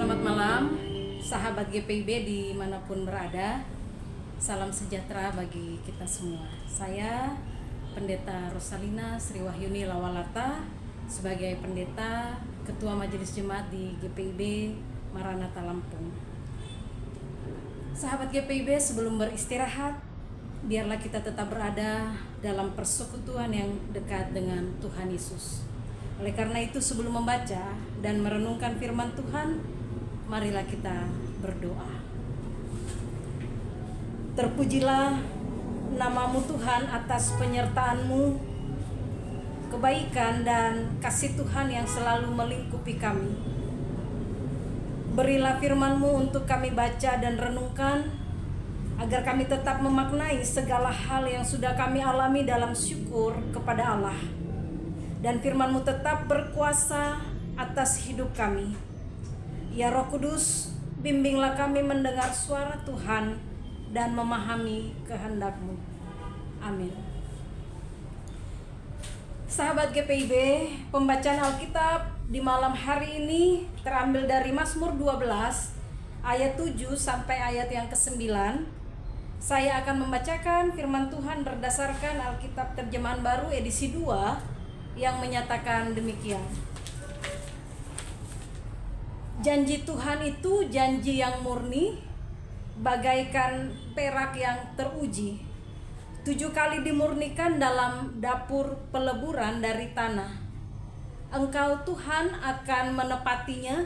Selamat malam, sahabat GPIB dimanapun berada. Salam sejahtera bagi kita semua. Saya Pendeta Rosalina Sri Wahyuni Lawalata sebagai Pendeta Ketua Majelis Jemaat di GPIB Maranatha Lampung. Sahabat GPIB, sebelum beristirahat, biarlah kita tetap berada dalam persekutuan yang dekat dengan Tuhan Yesus. Oleh karena itu, sebelum membaca dan merenungkan firman Tuhan, marilah kita berdoa. Terpujilah namamu Tuhan atas penyertaan-Mu, kebaikan dan kasih Tuhan yang selalu melingkupi kami. Berilah firman-Mu untuk kami baca dan renungkan, agar kami tetap memaknai segala hal yang sudah kami alami dalam syukur kepada Allah. Dan firman-Mu tetap berkuasa atas hidup kami. Ya Roh Kudus, bimbinglah kami mendengar suara Tuhan dan memahami kehendak-Mu. Amin. Sahabat GPIB, pembacaan Alkitab di malam hari ini terambil dari Mazmur 12 ayat 7 sampai ayat yang ke-9. Saya akan membacakan firman Tuhan berdasarkan Alkitab Terjemahan Baru edisi 2 yang menyatakan demikian. Janji Tuhan itu janji yang murni, bagaikan perak yang teruji. 7 kali dimurnikan dalam dapur peleburan dari tanah. Engkau Tuhan akan menepatinya.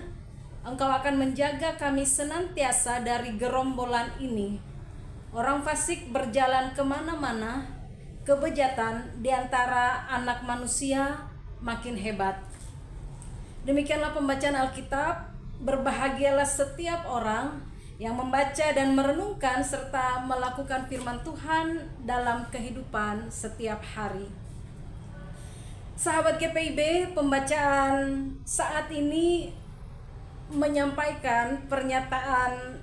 Engkau akan menjaga kami senantiasa dari gerombolan ini. Orang fasik berjalan kemana-mana, kebejatan di antara anak manusia makin hebat. Demikianlah pembacaan Alkitab. Berbahagialah setiap orang yang membaca dan merenungkan serta melakukan firman Tuhan dalam kehidupan setiap hari. Sahabat GPIB, pembacaan saat ini menyampaikan pernyataan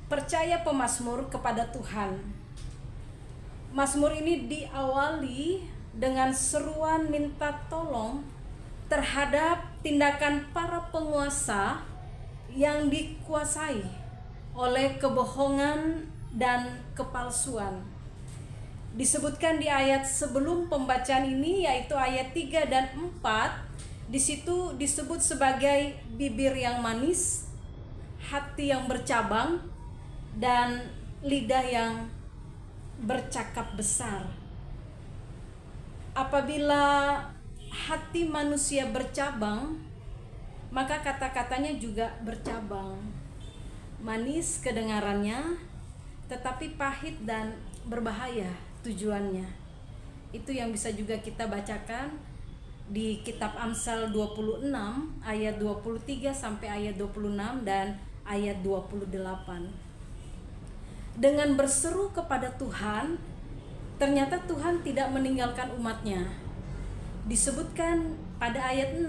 percaya pemazmur kepada Tuhan. Mazmur ini diawali dengan seruan minta tolong terhadap tindakan para penguasa yang dikuasai oleh kebohongan dan kepalsuan. Disebutkan di ayat sebelum pembacaan ini, yaitu ayat 3 dan 4, di situ disebut sebagai bibir yang manis, hati yang bercabang, dan lidah yang bercakap besar. Apabila hati manusia bercabang, maka kata-katanya juga bercabang. Manis kedengarannya, tetapi pahit dan berbahaya tujuannya. Itu yang bisa juga kita bacakan di kitab Amsal 26 ayat 23 sampai ayat 26 dan ayat 28. Dengan berseru kepada Tuhan, ternyata Tuhan tidak meninggalkan umatnya. Disebutkan pada ayat 6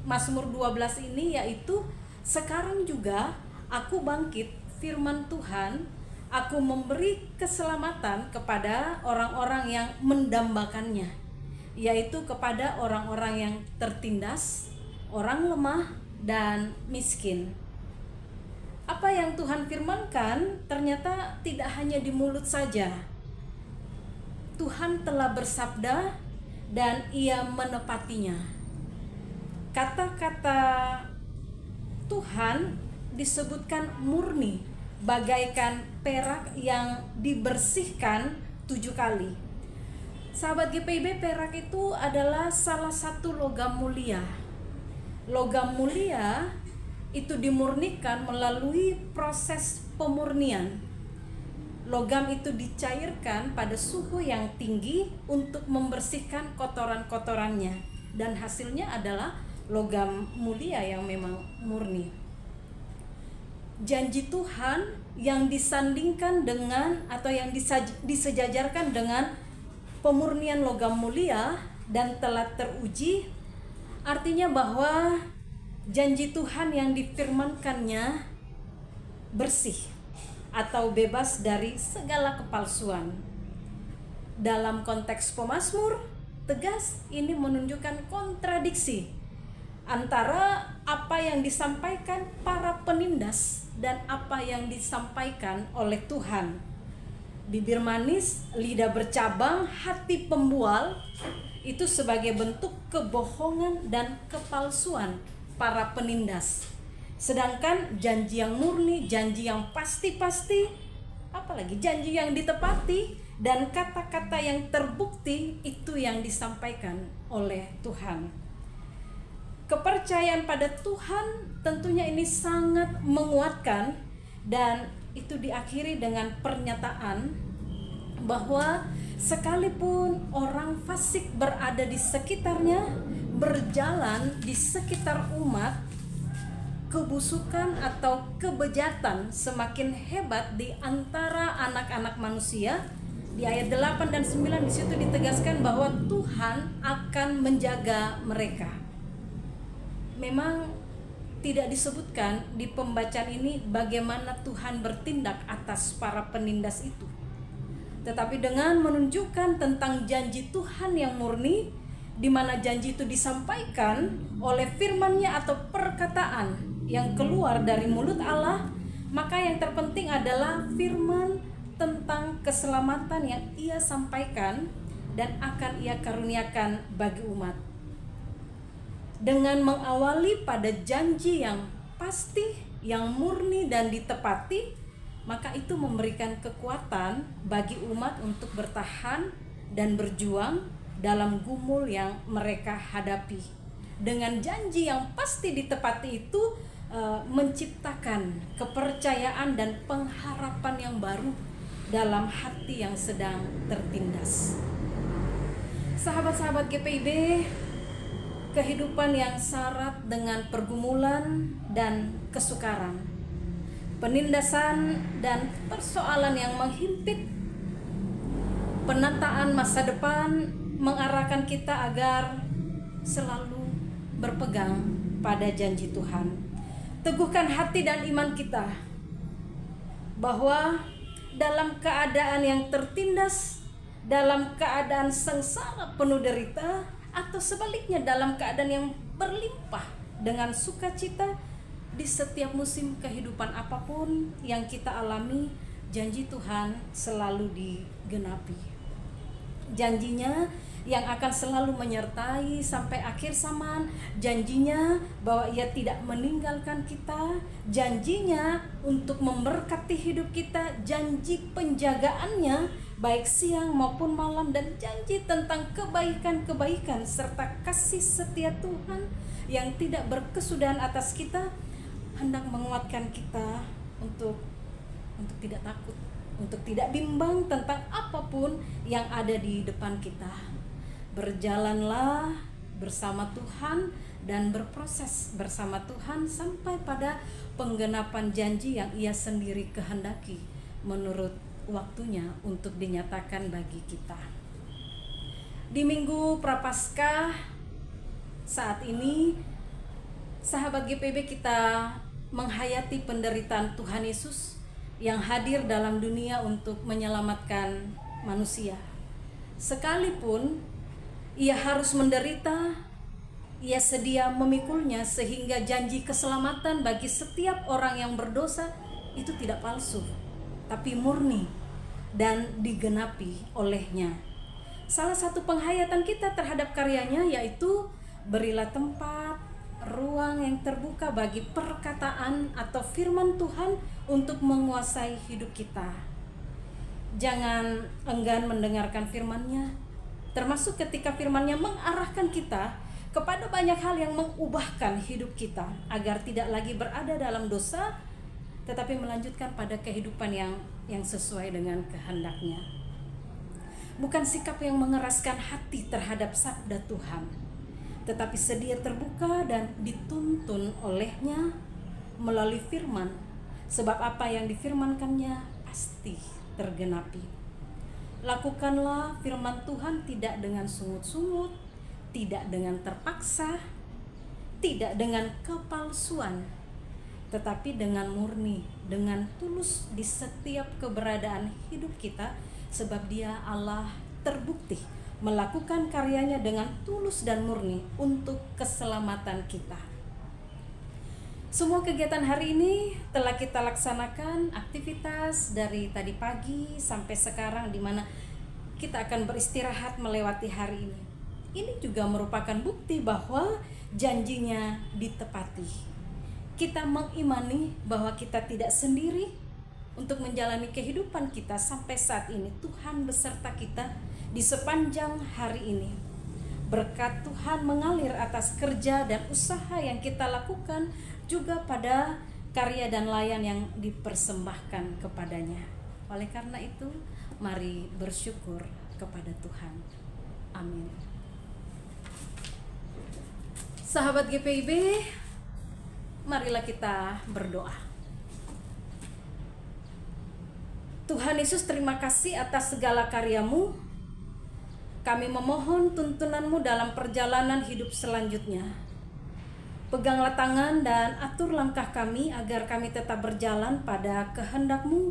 Mazmur 12 ini, yaitu sekarang juga aku bangkit, firman Tuhan, aku memberi keselamatan kepada orang-orang yang mendambakannya, yaitu kepada orang-orang yang tertindas, orang lemah dan miskin. Apa yang Tuhan firmankan ternyata tidak hanya di mulut saja. Tuhan telah bersabda dan Ia menepatinya. Kata-kata Tuhan disebutkan murni, bagaikan perak yang dibersihkan 7 kali. Sahabat GPIB, perak itu adalah salah satu logam mulia. Logam mulia itu dimurnikan melalui proses pemurnian. Logam itu dicairkan pada suhu yang tinggi untuk membersihkan kotoran-kotorannya, dan hasilnya adalah logam mulia yang memang murni. Janji Tuhan yang disandingkan dengan atau yang disejajarkan dengan pemurnian logam mulia dan telah teruji, artinya bahwa janji Tuhan yang difirmankannya bersih atau bebas dari segala kepalsuan. Dalam konteks pemazmur, tegas ini menunjukkan kontradiksi antara apa yang disampaikan para penindas dan apa yang disampaikan oleh Tuhan. Bibir manis, lidah bercabang, hati pembual, itu sebagai bentuk kebohongan dan kepalsuan para penindas. Sedangkan janji yang murni, janji yang pasti-pasti, apalagi janji yang ditepati dan kata-kata yang terbukti, itu yang disampaikan oleh Tuhan. Kepercayaan pada Tuhan tentunya ini sangat menguatkan, dan itu diakhiri dengan pernyataan bahwa sekalipun orang fasik berada di sekitarnya, berjalan di sekitar umat, kebusukan atau kebejatan semakin hebat di antara anak-anak manusia. Di ayat 8 dan 9 di situ ditegaskan bahwa Tuhan akan menjaga mereka. Memang tidak disebutkan di pembacaan ini bagaimana Tuhan bertindak atas para penindas itu. Tetapi dengan menunjukkan tentang janji Tuhan yang murni, di mana janji itu disampaikan oleh firman-Nya atau perkataan yang keluar dari mulut Allah, maka yang terpenting adalah firman tentang keselamatan yang Ia sampaikan dan akan Ia karuniakan bagi umat. Dengan mengawali pada janji yang pasti, yang murni dan ditepati, maka itu memberikan kekuatan bagi umat untuk bertahan dan berjuang dalam gumul yang mereka hadapi. Dengan janji yang pasti ditepati itu menciptakan kepercayaan dan pengharapan yang baru dalam hati yang sedang tertindas. Sahabat-sahabat GPIB, kehidupan yang syarat dengan pergumulan dan kesukaran, penindasan dan persoalan yang menghimpit, penataan masa depan mengarahkan kita agar selalu berpegang pada janji Tuhan. Teguhkan hati dan iman kita bahwa dalam keadaan yang tertindas, dalam keadaan sengsara penuh derita, atau sebaliknya dalam keadaan yang berlimpah dengan sukacita, di setiap musim kehidupan apapun yang kita alami, janji Tuhan selalu digenapi. Janjinya yang akan selalu menyertai sampai akhir zaman, janjinya bahwa Ia tidak meninggalkan kita, janjinya untuk memberkati hidup kita, janji penjagaannya baik siang maupun malam, dan janji tentang kebaikan-kebaikan serta kasih setia Tuhan yang tidak berkesudahan atas kita, hendak menguatkan kita untuk tidak takut, untuk tidak bimbang tentang apapun yang ada di depan kita. Berjalanlah bersama Tuhan dan berproses bersama Tuhan sampai pada penggenapan janji yang Ia sendiri kehendaki menurut waktunya untuk dinyatakan bagi kita. Di Minggu Prapaskah saat ini, sahabat GPB, kita menghayati penderitaan Tuhan Yesus yang hadir dalam dunia untuk menyelamatkan manusia. Sekalipun Ia harus menderita, Ia sedia memikulnya sehingga janji keselamatan bagi setiap orang yang berdosa itu tidak palsu, tapi murni dan digenapi olehnya. Salah satu penghayatan kita terhadap karyanya yaitu berilah tempat, ruang yang terbuka bagi perkataan atau firman Tuhan untuk menguasai hidup kita. Jangan enggan mendengarkan firman-Nya, termasuk ketika firman-Nya mengarahkan kita kepada banyak hal yang mengubahkan hidup kita agar tidak lagi berada dalam dosa, tetapi melanjutkan pada kehidupan yang sesuai dengan kehendak-Nya. Bukan sikap yang mengeraskan hati terhadap sabda Tuhan, tetapi sedia terbuka dan dituntun oleh-Nya melalui firman, sebab apa yang difirmankan-Nya pasti tergenapi. Lakukanlah firman Tuhan tidak dengan sungut-sungut, tidak dengan terpaksa, tidak dengan kepalsuan, tetapi dengan murni, dengan tulus di setiap keberadaan hidup kita, sebab Dia Allah terbukti melakukan karyanya dengan tulus dan murni untuk keselamatan kita. Semua kegiatan hari ini telah kita laksanakan, aktivitas dari tadi pagi sampai sekarang, di mana kita akan beristirahat melewati hari ini. Ini juga merupakan bukti bahwa janjinya ditepati. Kita mengimani bahwa kita tidak sendiri untuk menjalani kehidupan kita sampai saat ini. Tuhan beserta kita di sepanjang hari ini. Berkat Tuhan mengalir atas kerja dan usaha yang kita lakukan, juga pada karya dan layan yang dipersembahkan kepadanya. Oleh karena itu, mari bersyukur kepada Tuhan. Amin. Sahabat GPIB, marilah kita berdoa. Tuhan Yesus, terima kasih atas segala karya-Mu. Kami memohon tuntunan-Mu dalam perjalanan hidup selanjutnya. Peganglah tangan dan atur langkah kami agar kami tetap berjalan pada kehendak-Mu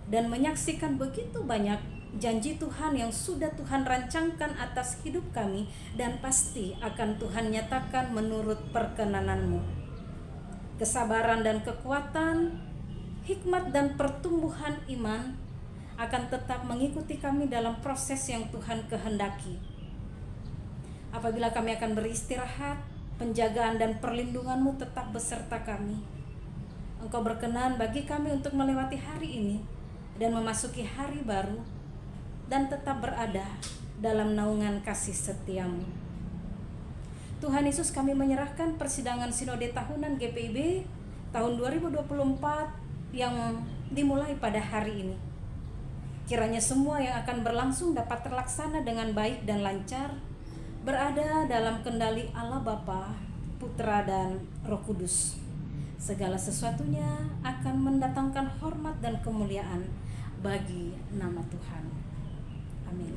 dan menyaksikan begitu banyak janji Tuhan yang sudah Tuhan rancangkan atas hidup kami dan pasti akan Tuhan nyatakan menurut perkenanan-Mu. Kesabaran dan kekuatan, hikmat dan pertumbuhan iman akan tetap mengikuti kami dalam proses yang Tuhan kehendaki. Apabila kami akan beristirahat, penjagaan dan perlindungan-Mu tetap beserta kami. Engkau berkenan bagi kami untuk melewati hari ini dan memasuki hari baru dan tetap berada dalam naungan kasih setia-Mu. Tuhan Yesus, kami menyerahkan persidangan sinode tahunan GPIB tahun 2024 yang dimulai pada hari ini. Kiranya semua yang akan berlangsung dapat terlaksana dengan baik dan lancar, berada dalam kendali Allah Bapa, Putra dan Roh Kudus. Segala sesuatunya akan mendatangkan hormat dan kemuliaan bagi nama Tuhan. Amin.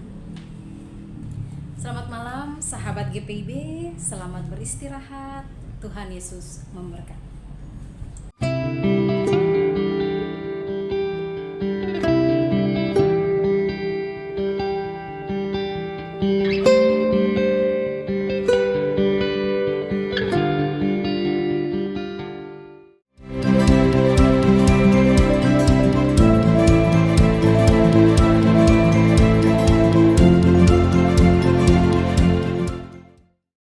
Selamat malam sahabat GPIB, selamat beristirahat. Tuhan Yesus memberkati.